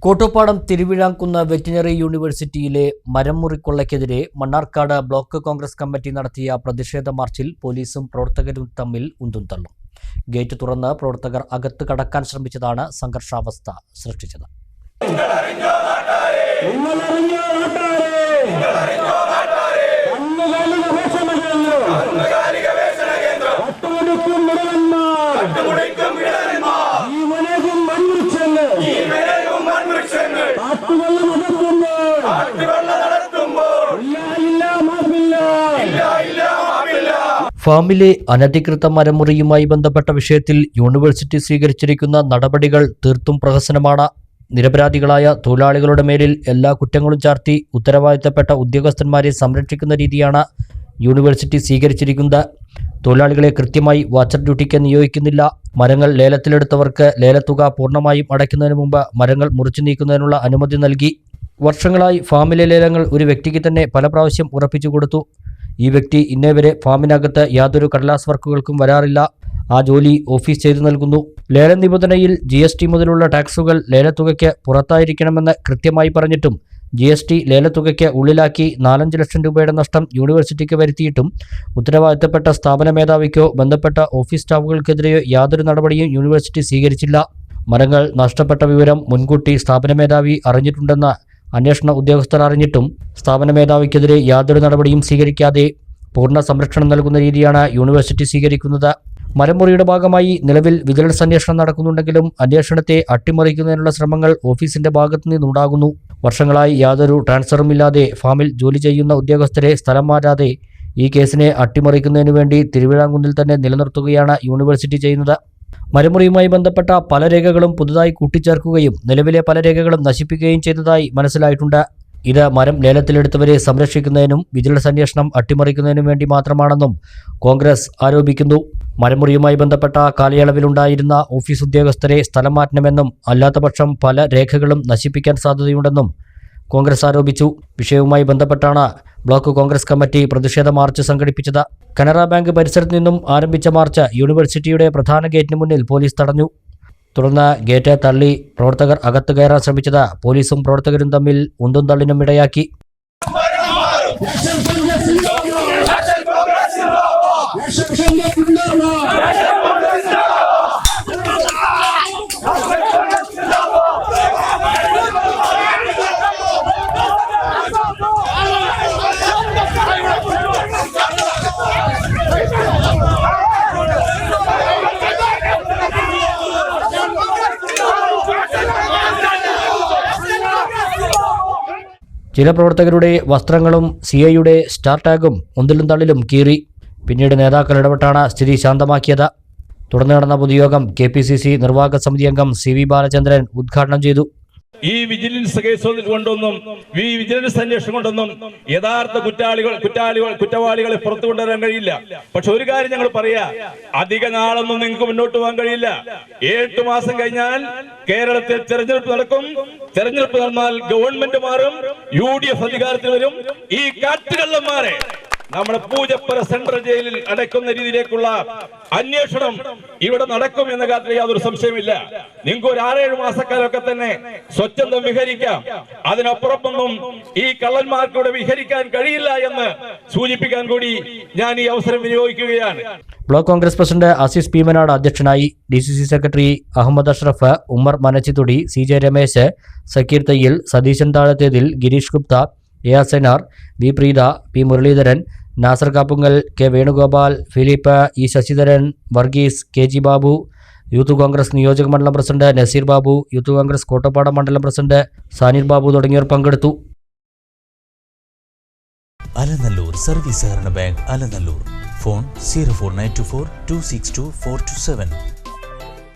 Kottopadam Thiruvizhamkunnu veterinary യൂണിവേഴ്സിറ്റിയിലെ മരം മുറിക്കൊള്ളയ്ക്കെതിരെ Mannarkkad block Congress committee നടത്തിയ പ്രതിഷേധ മാർച്ചിൽ പോലീസും പ്രവർത്തകരും തമ്മിൽ ഉന്തും തള്ളും. ഗേറ്റ് തുറന്ന് പ്രവർത്തകർ അകത്ത് കടക്കാൻ ശ്രമിച്ചതാണ് സംഘർഷാവസ്ഥ സൃഷ്ടിച്ചത്. ഫാമിലെ അനധികൃത മരമുറിയുമായി ബന്ധപ്പെട്ട വിഷയത്തിൽ യൂണിവേഴ്സിറ്റി സ്വീകരിച്ചിരിക്കുന്ന നടപടികൾ തീർത്തും പ്രഹസനമാണ്. നിരപരാധികളായ തൊഴിലാളികളുടെ മേലിൽ എല്ലാ കുറ്റങ്ങളും ചാർത്തി ഉത്തരവാദിത്തപ്പെട്ട ഉദ്യോഗസ്ഥന്മാരെ സംരക്ഷിക്കുന്ന രീതിയാണ് യൂണിവേഴ്സിറ്റി സ്വീകരിച്ചിരിക്കുന്നത്. തൊഴിലാളികളെ കൃത്യമായി വാച്ചർ ഡ്യൂട്ടിക്ക് നിയോഗിക്കുന്നില്ല. മരങ്ങൾ ലേലത്തിലെടുത്തവർക്ക് ലേലത്തുക പൂർണ്ണമായും അടയ്ക്കുന്നതിന് മുമ്പ് മരങ്ങൾ മുറിച്ചു നീക്കുന്നതിനുള്ള അനുമതി നൽകി. വർഷങ്ങളായി ഫാമിലെ ലേലങ്ങൾ ഒരു വ്യക്തിക്ക് തന്നെ പല പ്രാവശ്യം ഉറപ്പിച്ചു കൊടുത്തു. ഈ വ്യക്തി ഇന്നേവരെ ഫാമിനകത്ത് യാതൊരു കടലാസ് വർക്കുകൾക്കും വരാറില്ല. ആ ജോലി ഓഫീസ് ചെയ്തു നൽകുന്നു. ലേല നിബന്ധനയിൽ GST മുതലുള്ള ടാക്സുകൾ ലേലത്തുകയ്ക്ക് പുറത്തായിരിക്കണമെന്ന് കൃത്യമായി പറഞ്ഞിട്ടും GST ലേലത്തുകയ്ക്ക് ഉള്ളിലാക്കി 4-5 ലക്ഷം രൂപയുടെ നഷ്ടം യൂണിവേഴ്സിറ്റിക്ക് വരുത്തിയിട്ടും ഉത്തരവാദിത്തപ്പെട്ട സ്ഥാപന മേധാവിക്കോ ബന്ധപ്പെട്ട ഓഫീസ് സ്റ്റാഫുകൾക്കെതിരെയോ യാതൊരു നടപടിയും യൂണിവേഴ്സിറ്റി സ്വീകരിച്ചില്ല. മരങ്ങൾ നഷ്ടപ്പെട്ട വിവരം മുൻകൂട്ടി സ്ഥാപന മേധാവി അറിഞ്ഞിട്ടുണ്ടെന്ന് അന്വേഷണ ഉദ്യോഗസ്ഥർ അറിഞ്ഞിട്ടും സ്ഥാപന മേധാവിക്കെതിരെ യാതൊരു നടപടിയും സ്വീകരിക്കാതെ പൂർണ്ണ സംരക്ഷണം നൽകുന്ന രീതിയാണ് യൂണിവേഴ്സിറ്റി സ്വീകരിക്കുന്നത്. മരമുറിയുടെ ഭാഗമായി നിലവിൽ വിജിലൻസ് അന്വേഷണം നടക്കുന്നുണ്ടെങ്കിലും അന്വേഷണത്തെ അട്ടിമറിക്കുന്നതിനുള്ള ശ്രമങ്ങൾ ഓഫീസിന്റെ ഭാഗത്തു നിന്നുണ്ടാകുന്നു. വർഷങ്ങളായി യാതൊരു ട്രാൻസ്ഫറുമില്ലാതെ ഫാമിൽ ജോലി ചെയ്യുന്ന ഉദ്യോഗസ്ഥരെ സ്ഥലം മാറ്റാതെ ഈ കേസിനെ അട്ടിമറിക്കുന്നതിനു വേണ്ടി തിരുവിഴാംകുന്നിൽ തന്നെ നിലനിർത്തുകയാണ് യൂണിവേഴ്സിറ്റി ചെയ്യുന്നത്. മരമുറിയുമായി ബന്ധപ്പെട്ട പല രേഖകളും പുതുതായി കൂട്ടിച്ചേർക്കുകയും നിലവിലെ പല രേഖകളും നശിപ്പിക്കുകയും ചെയ്തതായി മനസ്സിലായിട്ടുണ്ട്. ഇത് മരം ലേലത്തിലെടുത്തവരെ സംരക്ഷിക്കുന്നതിനും വിജിലൻസ് അന്വേഷണം അട്ടിമറിക്കുന്നതിനും വേണ്ടി മാത്രമാണെന്നും കോൺഗ്രസ് ആരോപിക്കുന്നു. മരമുറിയുമായി ബന്ധപ്പെട്ട കാലയളവിലുണ്ടായിരുന്ന ഓഫീസ് ഉദ്യോഗസ്ഥരെ സ്ഥലം മാറ്റണമെന്നും അല്ലാത്തപക്ഷം പല രേഖകളും നശിപ്പിക്കാൻ സാധ്യതയുണ്ടെന്നും കോൺഗ്രസ് ആരോപിച്ചു. വിഷയവുമായി ബന്ധപ്പെട്ടാണ് ബ്ലോക്ക് കോൺഗ്രസ് കമ്മിറ്റി പ്രതിഷേധ മാർച്ച് സംഘടിപ്പിച്ചത്. കനറ ബാങ്ക് പരിസരത്ത് നിന്നും ആരംഭിച്ച മാർച്ച് യൂണിവേഴ്സിറ്റിയുടെ പ്രധാന ഗേറ്റിന് മുന്നിൽ പോലീസ് തടഞ്ഞു. തുടർന്ന് ഗേറ്റ് തള്ളി പ്രവർത്തകർ അകത്ത് കയറാൻ ശ്രമിച്ചത് പോലീസും പ്രവർത്തകരും തമ്മിൽ ഉന്തും തള്ളിനും ഇടയാക്കി. ചില പ്രവർത്തകരുടെ വസ്ത്രങ്ങളും CIയുടെ സ്റ്റാർ ടാഗും ഉന്തിലും തള്ളിലും കീറി. പിന്നീട് നേതാക്കൾ ഇടപെട്ടാണ് സ്ഥിതി ശാന്തമാക്കിയത്. തുടർന്ന് നടന്ന പൊതുയോഗം KPCC നിർവാഹക സമിതി അംഗം CV ബാലചന്ദ്രൻ ഉദ്ഘാടനം ചെയ്തു. ഈ വിജിലൻസ് കേസ് കൊണ്ടൊന്നും ഈ വിജിലൻസ് അന്വേഷണം കൊണ്ടൊന്നും യഥാർത്ഥ കുറ്റവാളികളെ പുറത്തു കൊണ്ടുവരാൻ കഴിയില്ല. പക്ഷെ ഒരു കാര്യം ഞങ്ങൾ പറയാ, അധിക നാളൊന്നും നിങ്ങൾക്ക് മുന്നോട്ട് പോകാൻ കഴിയില്ല. 8 മാസം കഴിഞ്ഞാൽ കേരളത്തിൽ തെരഞ്ഞെടുപ്പ് നടക്കും. തെരഞ്ഞെടുപ്പ് നടന്നാൽ ഗവൺമെന്റ് മാറും, UDF അധികാരത്തിൽ വരും. ഈ കാട്ടുകള്ളന്മാരെ നമ്മുടെ പൂജപ്പുര സെൻട്രൽ ജയിലിൽ അടയ്ക്കുന്ന രീതിയിലേക്കുള്ള അന്വേഷണം ഇവിടെ നടക്കും എന്ന കാര്യത്തിൽ യാതൊരു സംശയമില്ല. നിങ്ങൾക്ക് ഒരു 6-7 മാസക്കാലമൊക്കെ തന്നെ സ്വച്ഛന്തം വിഹരിക്കാം. അതിനപ്പുറമൊന്നും ഈ കള്ളന്മാർക്ക് ഇവിടെ വിഹരിക്കാൻ കഴിയില്ല എന്ന് സൂചിപ്പിക്കാൻ കൂടി ഞാൻ ഈ അവസരം വിനിയോഗിക്കുകയാണ്. ബ്ലോക്ക് കോൺഗ്രസ് പ്രസിഡന്റ് അസീസ് പീമനാട് അധ്യക്ഷനായി. DCC secretary Ahammed Ashraf, Ummer Manachithudi, CJ Ramesh, Zakeer Thayyil, Satheesan Thazhathethil, Gireesh Gupta, AR Senar, V Preetha, P Muraleedharan, Nasar Kappungal, K Venugopal, Philip, E Sasidharan, Varghese, KG Babu, youth Congress നിയോജക മണ്ഡലം പ്രസിഡന്റ് നസീർ ബാബു, യൂത്ത് കോൺഗ്രസ് കോട്ടപ്പാടം മണ്ഡലം പ്രസിഡന്റ് സാനിർ ബാബു തുടങ്ങിയവർ പങ്കെടുത്തു. അലനല്ലൂർ സർവീസ് സഹകരണ ബാങ്ക്, അലനല്ലൂർ. ഫോൺ 04924 262 427.